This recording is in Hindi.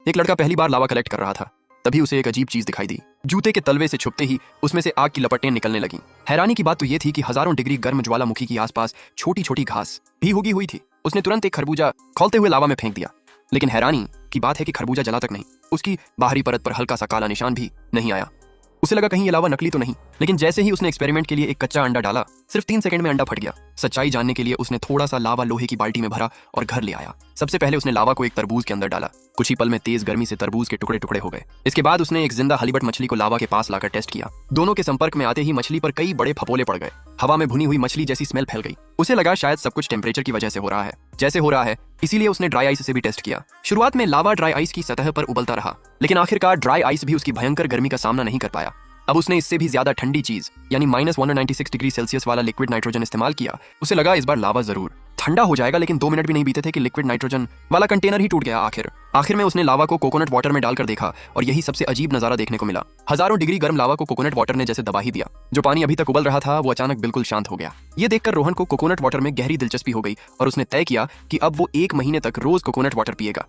एक लड़का पहली बार लावा कलेक्ट कर रहा था। तभी उसे एक अजीब चीज दिखाई दी। जूते के तलवे से छुपते ही उसमें से आग की लपटें निकलने लगीं। हैरानी की बात तो ये थी कि हजारों डिग्री गर्म ज्वालामुखी के आसपास छोटी छोटी घास भी उगी हुई थी। उसने तुरंत एक खरबूजा खौलते हुए लावा में फेंक दिया। लेकिन हैरानी की बात है कि खरबूजा जला तक नहीं, उसकी बाहरी परत पर हल्का सा काला निशान भी नहीं आया। उसे लगा कहीं ये लावा नकली तो नहीं, लेकिन जैसे ही उसने एक्सपेरिमेंट के लिए एक कच्चा अंडा डाला, सिर्फ 3 सेकंड में अंडा फट गया। सच्चाई जानने के लिए उसने थोड़ा सा लावा लोहे की बाल्टी में भरा और घर ले आया। सबसे पहले उसने लावा को एक तरबूज के अंदर डाला। कुछ ही पल में तेज गर्मी से तरबूज के टुकड़े टुकड़े हो गए। इसके बाद उसने एक जिंदा हलीबट मछली को लावा के पास लाकर टेस्ट किया। दोनों के संपर्क में आते ही मछली पर कई बड़े फपोले पड़ गए। हवा में भुनी हुई मछली जैसी स्मेल फैल गई। उसे लगा शायद सब कुछ टेम्परेचर की वजह से हो रहा है, जैसे हो रहा है, इसीलिए उसने ड्राई आइस से भी टेस्ट किया। शुरुआत में लावा ड्राई आइस की सतह पर उबलता रहा, लेकिन आखिरकार ड्राई आइस भी उसकी भयंकर गर्मी का सामना नहीं कर पाया। अब उसने इससे भी ज्यादा ठंडी चीज यानी -196 डिग्री सेल्सियस वाला लिक्विड नाइट्रोजन इस्तेमाल किया। उसे लगा इस बार लावा जरूर ठंडा हो जाएगा, लेकिन 2 मिनट भी नहीं बीते थे कि लिक्विड नाइट्रोजन वाला कंटेनर ही टूट गया। आखिर में उसने लावा को कोकोनट वाटर में डालकर देखा और यही सबसे अजीब नजारा देखने को मिला। हजारों डिग्री गर्म लावा को कोकोनट वाटर ने जैसे दबा ही दिया। जो पानी अभी तक उबल रहा था वो अचानक बिल्कुल शांत हो गया। ये देखकर रोहन को कोकोनट वाटर में गहरी दिलचस्पी हो गई और उसने तय किया कि अब वो 1 महीने तक रोज कोकोनट वाटर पिएगा।